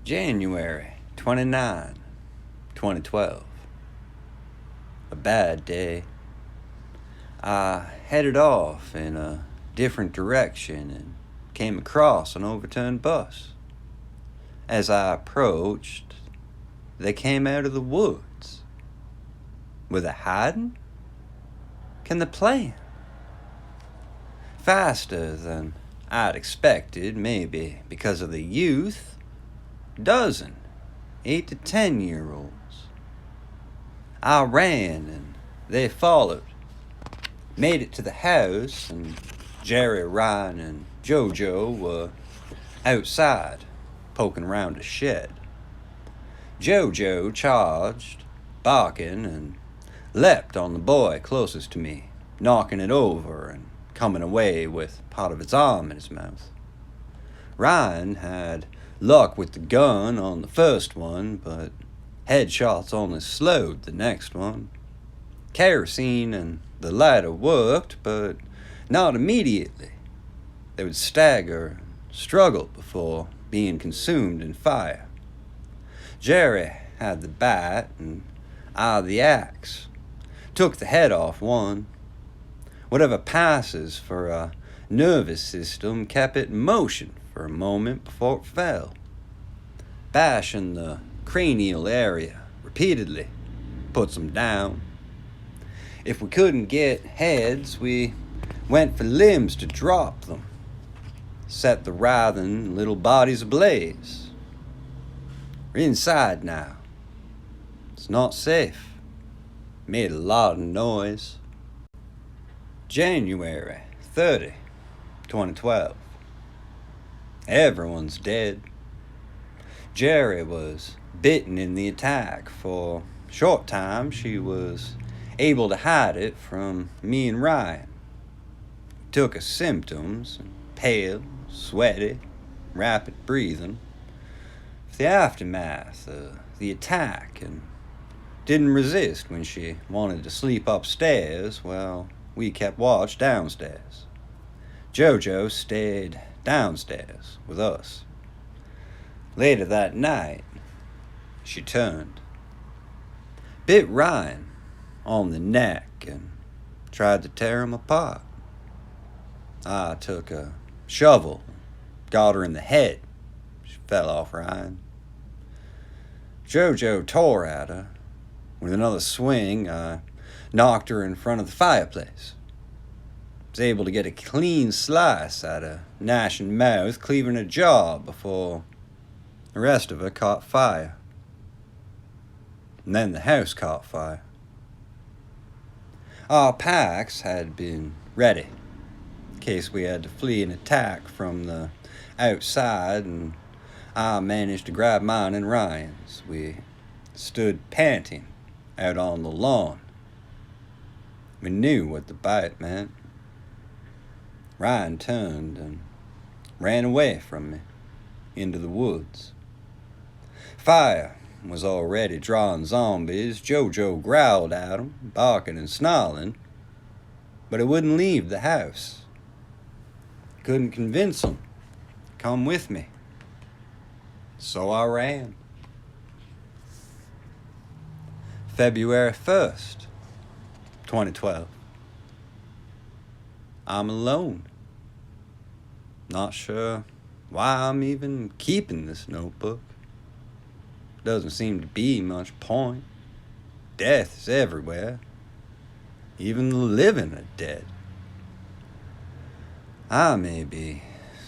January 29, 2012. A bad day. I headed off in a different direction and came across an overturned bus. As I approached, they came out of the woods. Were they hiding? Can they plan? Faster than I'd expected, maybe because of the youth. Dozen 8 to 10-year-olds. I ran and they followed. Made it to the house and Jerry, Ryan, and Jojo were outside poking around a shed. Jojo charged, barking, and leapt on the boy closest to me, knocking it over and coming away with part of its arm in his mouth. Ryan had luck with the gun on the first one, but headshots only slowed the next one. Kerosene and the lighter worked, but not immediately. They would stagger and struggle before being consumed in fire. Jerry had the bat and I the axe. Took the head off one. Whatever passes for a nervous system kept it in motion for a moment before it fell. Bashing the cranial area repeatedly puts them down. If we couldn't get heads, we went for limbs to drop them. Set the writhing little bodies ablaze. We're inside now. It's not safe. Made a lot of noise. January 30, 2012. Everyone's dead. Jerry was bitten in the attack. For a short time, she was able to hide it from me and Ryan. Took her symptoms, pale, sweaty, rapid breathing. For the aftermath of the attack, and didn't resist when she wanted to sleep upstairs while we kept watch downstairs. Jojo stayed downstairs with us. Later that night, she turned, bit Ryan on the neck and tried to tear him apart. I took a shovel, got her in the head. She fell off Ryan. Jojo tore at her. With another swing, I knocked her in front of the fireplace. Was able to get a clean slice out of gnashing mouth, cleaving her jaw before the rest of her caught fire. And then the house caught fire. Our packs had been ready in case we had to flee an attack from the outside, and I managed to grab mine and Ryan's. We stood panting out on the lawn. We knew what the bite meant. Ryan turned and ran away from me into the woods. Fire was already drawing zombies. Jojo growled at him, barking and snarling, but it wouldn't leave the house. Couldn't convince him. Come with me. So I ran. February 1st, 2012. I'm alone. Not sure why I'm even keeping this notebook. Doesn't seem to be much point. Death is everywhere. Even the living are dead. I may be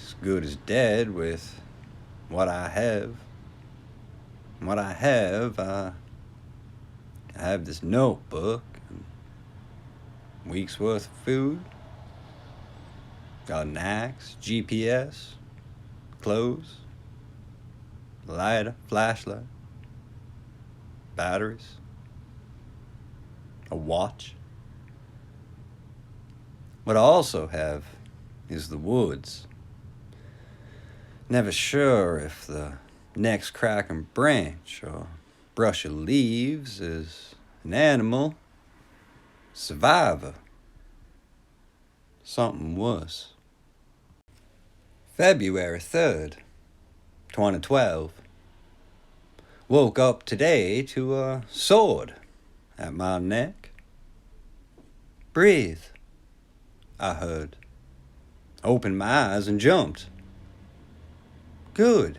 as good as dead with what I have. What I have this notebook and week's worth of food. Got an axe, GPS, clothes, lighter, flashlight, batteries, a watch. What I also have is the woods. Never sure if the next cracking branch or brush of leaves is an animal, survivor, something worse. February 3rd, 2012. Woke up today to a sword at my neck. Breathe, I heard. Opened my eyes and jumped. Good.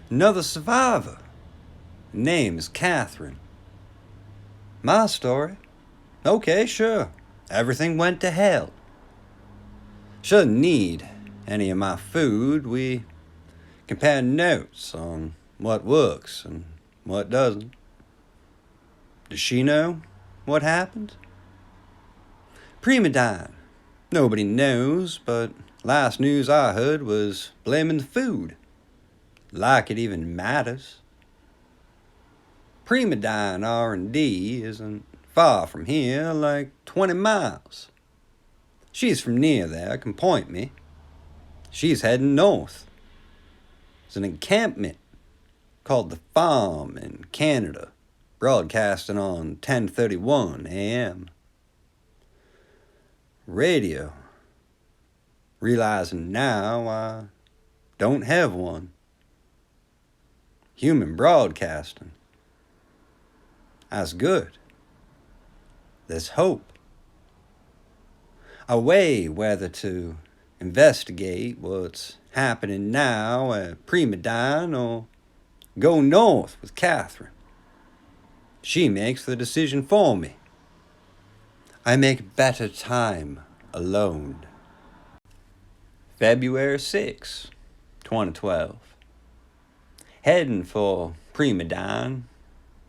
Another survivor. Name is Catherine. My story? Okay, sure. Everything went to hell. Shouldn't need any of my food. We compared notes on what works and what doesn't. Does she know what happened? Primodyne. Nobody knows, but last news I heard was blaming the food. Like it even matters. Primodyne R&D isn't far from here, like 20 miles. She's from near there, can point me. She's heading north. It's an encampment called The Farm in Canada, broadcasting on 10:31 a.m. Radio. Realizing now I don't have one. Human broadcasting. That's good. There's hope. I weigh whether to investigate what's happening now at Primodyne or go north with Catherine. She makes the decision for me. I make better time alone. February 6, 2012. Heading for Primodyne,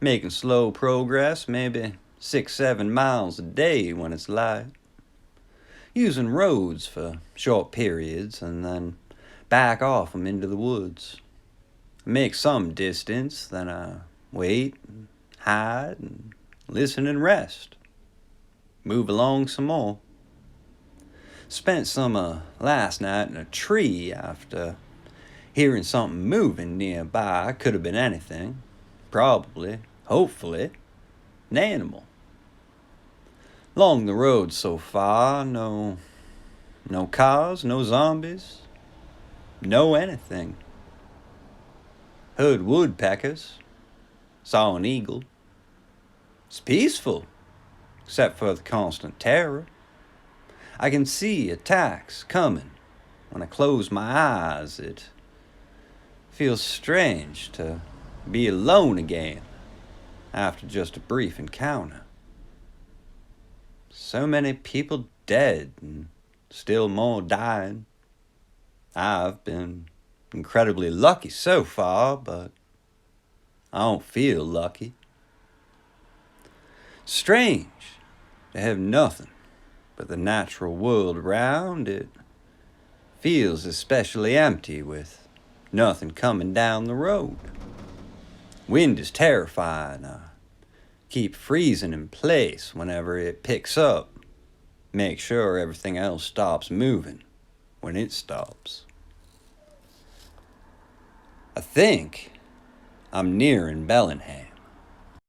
making slow progress, maybe 6-7 miles a day when it's light. Using roads for short periods and then back off them into the woods. I make some distance, then I wait and hide and listen and rest. Move along some more. Spent some last night in a tree after hearing something moving nearby. Could have been anything. Probably, hopefully, an animal. Along the road so far, no cars, no zombies, no anything. Heard woodpeckers, saw an eagle. It's peaceful, except for the constant terror. I can see attacks coming. When I close my eyes, it feels strange to be alone again after just a brief encounter. So many people dead and still more dying. I've been incredibly lucky so far, but I don't feel lucky. Strange to have nothing but the natural world around. It feels especially empty with nothing coming down the road. Wind is terrifying. I keep freezing in place whenever it picks up. Make sure everything else stops moving when it stops. I think I'm nearing Bellingham.